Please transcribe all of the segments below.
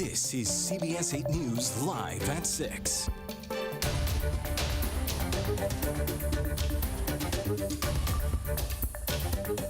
This is CBS 8 News Live at 6.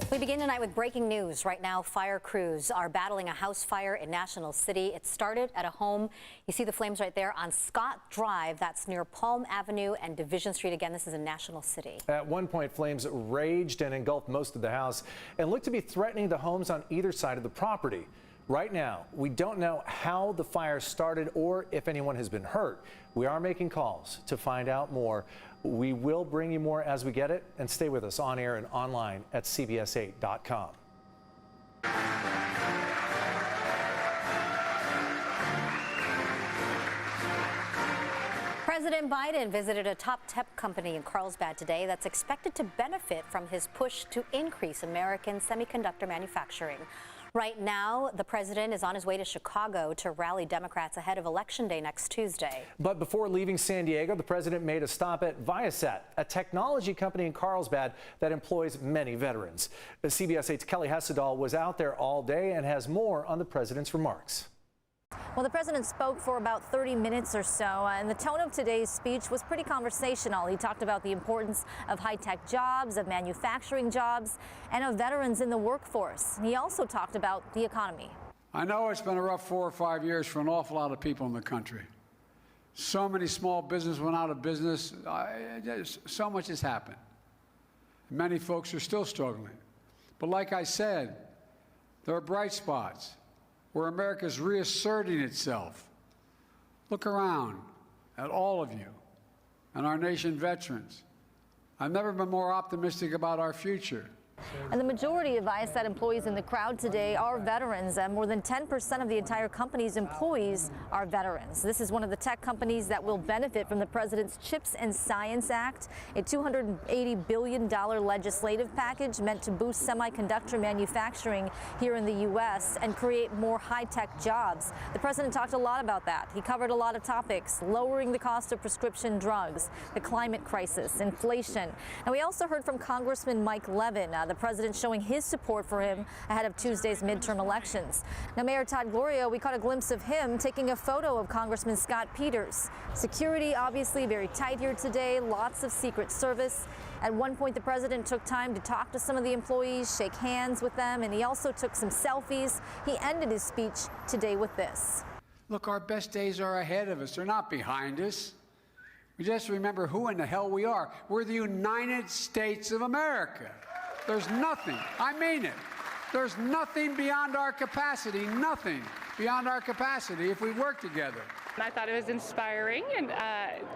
We begin tonight with breaking news. Right now, fire crews are battling a house fire in National City. It started at a home. You see the flames right there on Scott Drive. That's near Palm Avenue and Division Street. Again, this is in National City. At one point, flames raged and engulfed most of the house and looked to be threatening the homes on either side of the property. Right now, we don't know how the fire started or if anyone has been hurt. We are making calls to find out more. We will bring you more as we get it, and stay with us on air and online at CBS8.com. President Biden visited a top tech company in Carlsbad today that's expected to benefit from his push to increase American semiconductor manufacturing. Right now, the president is on his way to Chicago to rally Democrats ahead of Election Day next Tuesday. But before leaving San Diego, the president made a stop at ViaSat, a technology company in Carlsbad that employs many veterans. CBS 8's Kelly Hessedal was out there all day and has more on the president's remarks. Well, the president spoke for about 30 minutes or so, and the tone of today's speech was pretty conversational. He talked about the importance of high-tech jobs, of manufacturing jobs, and of veterans in the workforce. He also talked about the economy. I know it's been a rough 4 or 5 years for an awful lot of people in the country. So many small businesses went out of business. So much has happened. Many folks are still struggling. But like I said, there are bright spots where America is reasserting itself. Look around at all of you and our nation veterans. I've never been more optimistic about our future. And the majority of ViaSat employees in the crowd today are veterans, and more than 10% of the entire company's employees are veterans. This is one of the tech companies that will benefit from the president's CHIPS and Science Act, a $280 billion legislative package meant to boost semiconductor manufacturing here in the U.S. and create more high-tech jobs. The president talked a lot about that. He covered a lot of topics: lowering the cost of prescription drugs, the climate crisis, inflation. And we also heard from Congressman Mike Levin, the president showing his support for him ahead of Tuesday's midterm elections. Now, Mayor Todd Gloria, we caught a glimpse of him taking a photo of Congressman Scott Peters. Security obviously very tight here today, lots of Secret Service. At one point, the president took time to talk to some of the employees, shake hands with them, and he also took some selfies. He ended his speech today with this. Look, our best days are ahead of us. They're not behind us. We just remember who in the hell we are. We're the United States of America. There's nothing, I mean it, there's nothing beyond our capacity, nothing beyond our capacity if we work together. I thought it was inspiring, and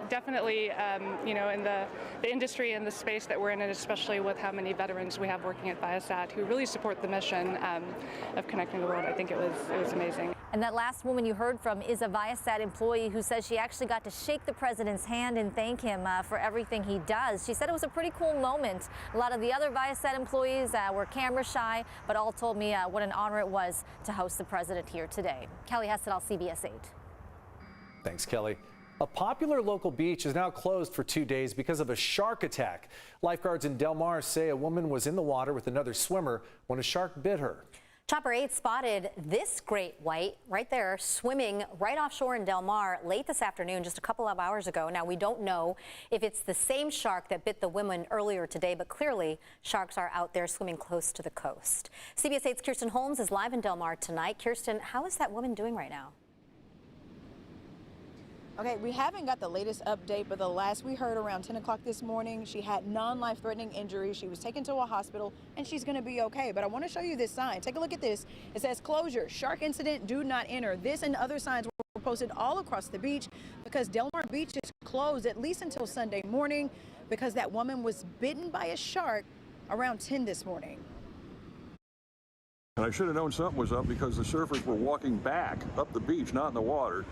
definitely, you know, in the industry and the space that we're in, and especially with how many veterans we have working at ViaSat who really support the mission of connecting the world. I think it was amazing. And that last woman you heard from is a ViaSat employee who says she actually got to shake the president's hand and thank him for everything he does. She said it was a pretty cool moment. A lot of the other ViaSat employees were camera shy, but all told me what an honor it was to host the president here today. Kelly Hessedal, CBS 8. Thanks, Kelly. A popular local beach is now closed for 2 days because of a shark attack. Lifeguards in Del Mar say a woman was in the water with another swimmer when a shark bit her. Chopper 8 spotted this great white right there swimming right offshore in Del Mar late this afternoon, just a couple of hours ago. Now, we don't know if it's the same shark that bit the woman earlier today, but clearly sharks are out there swimming close to the coast. CBS 8's Kirsten Holmes is live in Del Mar tonight. Kirsten, how is that woman doing right now? Okay, we haven't got the latest update, but the last we heard around 10 o'clock this morning, she had non-life-threatening injuries. She was taken to a hospital, and she's going to be okay. But I want to show you this sign. Take a look at this. It says, "Closure, shark incident, do not enter." This and other signs were posted all across the beach because Del Mar Beach is closed at least until Sunday morning because that woman was bitten by a shark around 10 this morning. And I should have known something was up because the surfers were walking back up the beach, not in the water.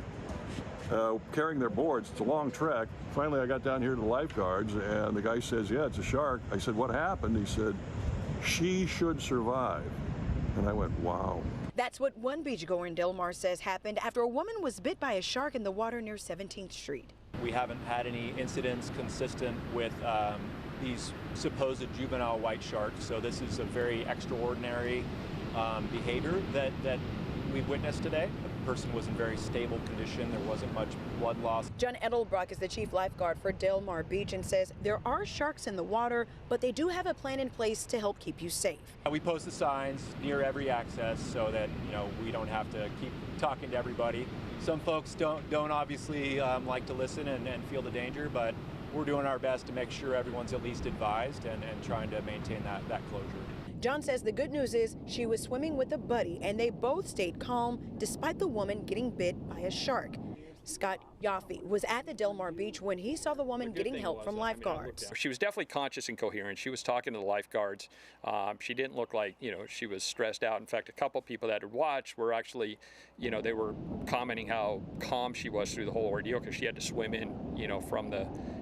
Carrying their boards. It's a long trek. Finally, I got down here to the lifeguards, and the guy says, "Yeah, it's a shark." I said, "What happened?" He said, "She should survive." And I went, wow. That's what one beachgoer in Del Mar says happened after a woman was bit by a shark in the water near 17th Street. We haven't had any incidents consistent with these supposed juvenile white sharks, so this is a very extraordinary behavior that we've witnessed today. person was in very stable condition. There wasn't much blood loss. John Edelbrock is the chief lifeguard for Del Mar Beach and says there are sharks in the water, but they do have a plan in place to help keep you safe. We post the signs near every access so that, we don't have to keep talking to everybody. Some folks don't obviously like to listen and feel the danger, but we're doing our best to make sure everyone's at least advised and trying to maintain that closure. John says the good news is she was swimming with a buddy and they both stayed calm despite the woman getting bit by a shark. Scott Yaffe was at the Del Mar Beach when he saw the woman getting help from lifeguards. She was definitely conscious and coherent. She was talking to the lifeguards. She didn't look like, she was stressed out. In fact, a couple people that had watched were actually, they were commenting how calm she was through the whole ordeal because she had to swim in,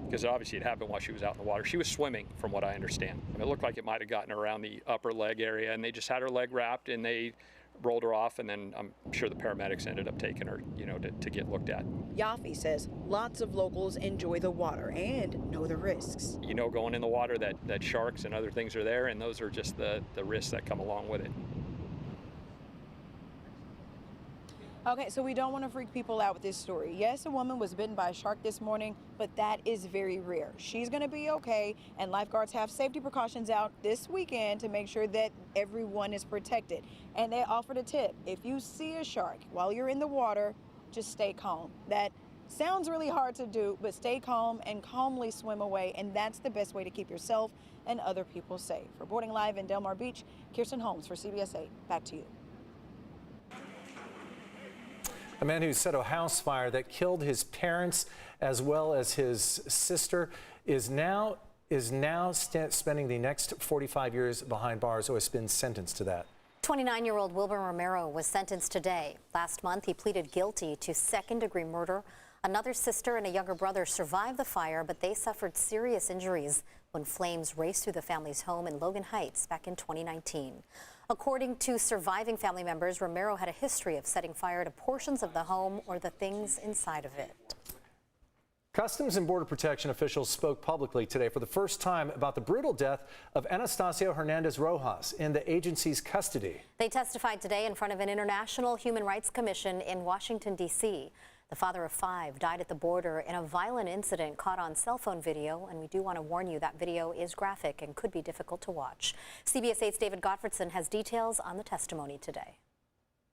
because obviously it happened while she was out in the water. She was swimming, from what I understand. It looked like it might have gotten around the upper leg area, and they just had her leg wrapped, and they rolled her off, and then I'm sure the paramedics ended up taking her, to get looked at. Yaffe says lots of locals enjoy the water and know the risks. Going in the water that sharks and other things are there, and those are just the risks that come along with it. Okay, so we don't want to freak people out with this story. Yes, a woman was bitten by a shark this morning, but that is very rare. She's going to be okay, and lifeguards have safety precautions out this weekend to make sure that everyone is protected. And they offered a tip. If you see a shark while you're in the water, just stay calm. That sounds really hard to do, but stay calm and calmly swim away, and that's the best way to keep yourself and other people safe. Reporting live in Del Mar Beach, Kirsten Holmes for CBS 8. Back to you. A man who set a house fire that killed his parents as well as his sister is now spending the next 45 years behind bars, or has been sentenced to that. 29-year-old Wilbur Romero was sentenced today. Last month, he pleaded guilty to second-degree murder. Another sister and a younger brother survived the fire, but they suffered serious injuries when flames raced through the family's home in Logan Heights back in 2019. According to surviving family members, Romero had a history of setting fire to portions of the home or the things inside of it. Customs and Border Protection officials spoke publicly today for the first time about the brutal death of Anastasio Hernandez Rojas in the agency's custody. They testified today in front of an International Human Rights Commission in Washington, D.C. The father of 5 died at the border in a violent incident caught on cell phone video, and we do want to warn you that video is graphic and could be difficult to watch. CBS 8's David Gottfredson has details on the testimony today.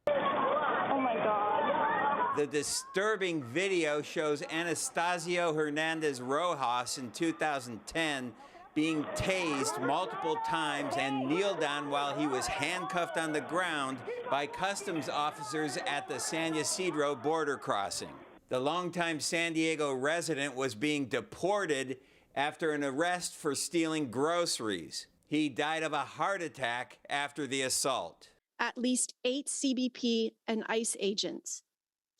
Oh my God. The disturbing video shows Anastasio Hernandez Rojas in 2010 being tased multiple times and kneeled on while he was handcuffed on the ground by customs officers at the San Ysidro border crossing. The longtime San Diego resident was being deported after an arrest for stealing groceries. He died of a heart attack after the assault. At least 8 CBP and ICE agents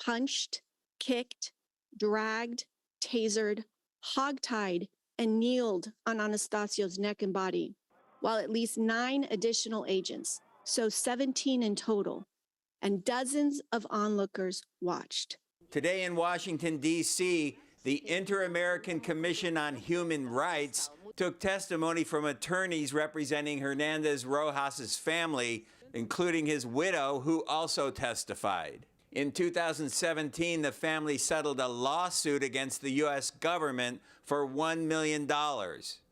punched, kicked, dragged, tasered, hogtied, and kneeled on Anastasio's neck and body, while at least 9 additional agents, so 17 in total, and dozens of onlookers watched. Today in Washington, D.C., the Inter-American Commission on Human Rights took testimony from attorneys representing Hernandez Rojas's family, including his widow, who also testified. In 2017, the family settled a lawsuit against the U.S. government for $1 million.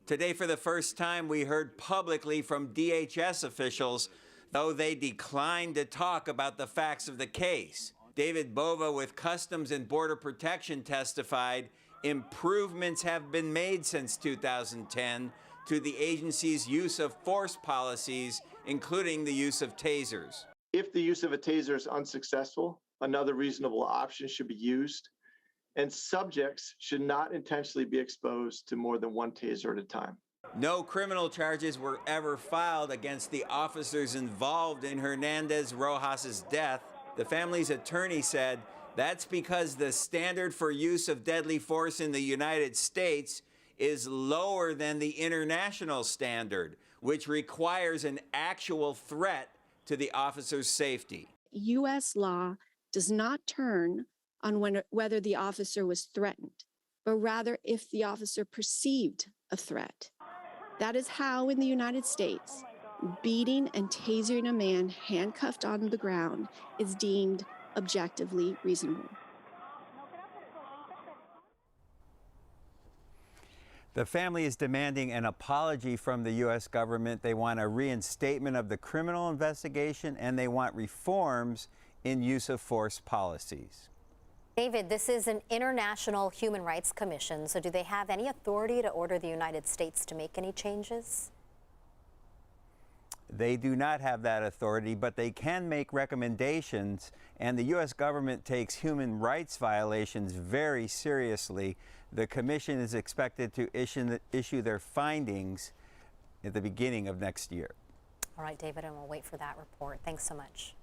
Today, for the first time, we heard publicly from DHS officials, though they declined to talk about the facts of the case. David Bova with Customs and Border Protection testified improvements have been made since 2010 to the agency's use of force policies, including the use of tasers. If the use of a taser is unsuccessful, another reasonable option should be used, and subjects should not intentionally be exposed to more than one taser at a time. No criminal charges were ever filed against the officers involved in Hernandez Rojas's death. The family's attorney said that's because the standard for use of deadly force in the United States is lower than the international standard, which requires an actual threat to the officer's safety. U.S. law does not turn on whether the officer was threatened, but rather if the officer perceived a threat. That is how, in the United States, beating and tasering a man handcuffed on the ground is deemed objectively reasonable. The family is demanding an apology from the U.S. government. They want a reinstatement of the criminal investigation, and they want reforms in use of force policies. David, this is an international human rights commission, so do they have any authority to order the United States to make any changes? They do not have that authority, but they can make recommendations, and the U.S. government takes human rights violations very seriously. The commission is expected to issue their findings at the beginning of next year. All right, David, and we'll wait for that report. Thanks so much.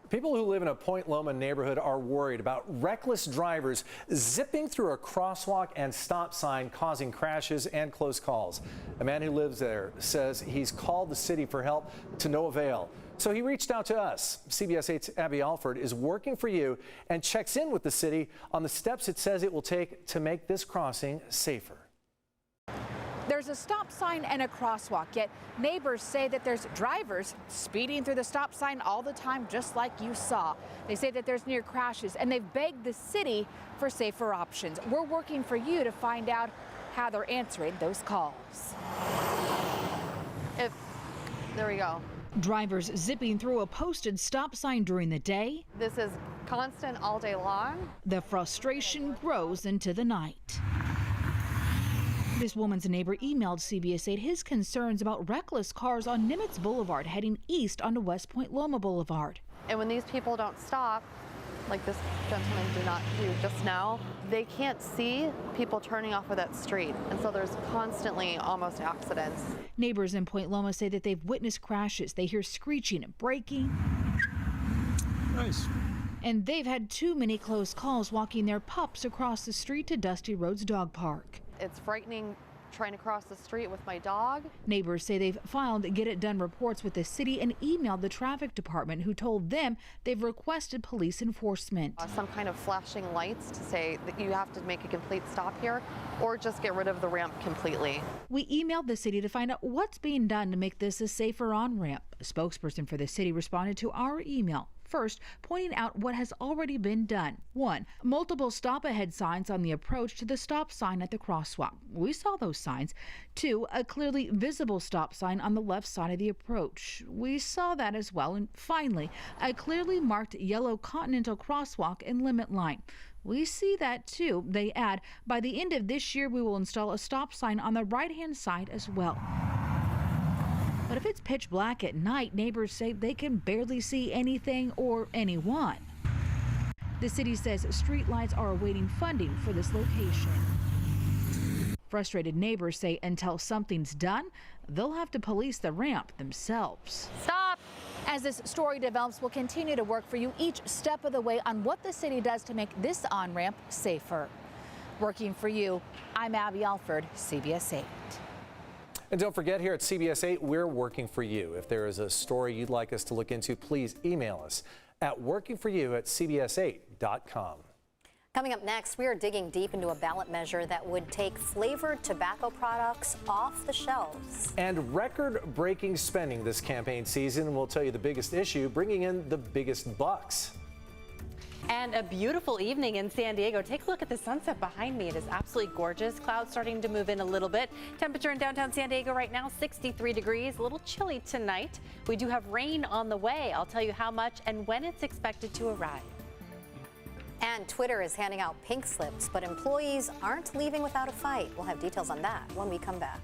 People who live in a Point Loma neighborhood are worried about reckless drivers zipping through a crosswalk and stop sign, causing crashes and close calls. A man who lives there says he's called the city for help to no avail. So he reached out to us. CBS 8's Abby Alford is working for you and checks in with the city on the steps it says it will take to make this crossing safer. There's a stop sign and a crosswalk, yet neighbors say that there's drivers speeding through the stop sign all the time, just like you saw. They say that there's near crashes, and they've begged the city for safer options. We're working for you to find out how they're answering those calls. There we go. Drivers zipping through a posted stop sign during the day. This is constant all day long. The frustration grows into the night. This woman's neighbor emailed CBS 8 his concerns about reckless cars on Nimitz Boulevard heading east onto West Point Loma Boulevard. And when these people don't stop, like this gentleman did not do just now, they can't see people turning off of that street. And so there's constantly almost accidents. Neighbors in Point Loma say that they've witnessed crashes. They hear screeching and braking. Nice. And they've had too many close calls walking their pups across the street to Dusty Road's dog park. It's frightening trying to cross the street with my dog. Neighbors say they've filed Get It Done reports with the city and emailed the traffic department, who told them they've requested police enforcement. Some kind of flashing lights to say that you have to make a complete stop here or just get rid of the ramp completely. We emailed the city to find out what's being done to make this a safer on-ramp. A spokesperson for the city responded to our email. First, pointing out what has already been done. 1, multiple stop-ahead signs on the approach to the stop sign at the crosswalk. We saw those signs. 2, a clearly visible stop sign on the left side of the approach. We saw that as well. And finally, a clearly marked yellow Continental crosswalk and limit line. We see that too. They add, by the end of this year, we will install a stop sign on the right-hand side as well. But if it's pitch black at night, neighbors say they can barely see anything or anyone. The city says streetlights are awaiting funding for this location. Frustrated neighbors say until something's done, they'll have to police the ramp themselves. Stop! As this story develops, we'll continue to work for you each step of the way on what the city does to make this on-ramp safer. Working for you, I'm Abby Alford, CBS 8. And don't forget, here at CBS 8, we're working for you. If there is a story you'd like us to look into, please email us at workingforyou@cbs8.com. Coming up next, we are digging deep into a ballot measure that would take flavored tobacco products off the shelves. And record-breaking spending this campaign season. We'll tell you the biggest issue, bringing in the biggest bucks. And a beautiful evening in San Diego. Take a look at the sunset behind me. It is absolutely gorgeous. Clouds starting to move in a little bit. Temperature in downtown San Diego right now, 63 degrees. A little chilly tonight. We do have rain on the way. I'll tell you how much and when it's expected to arrive. And Twitter is handing out pink slips, but employees aren't leaving without a fight. We'll have details on that when we come back.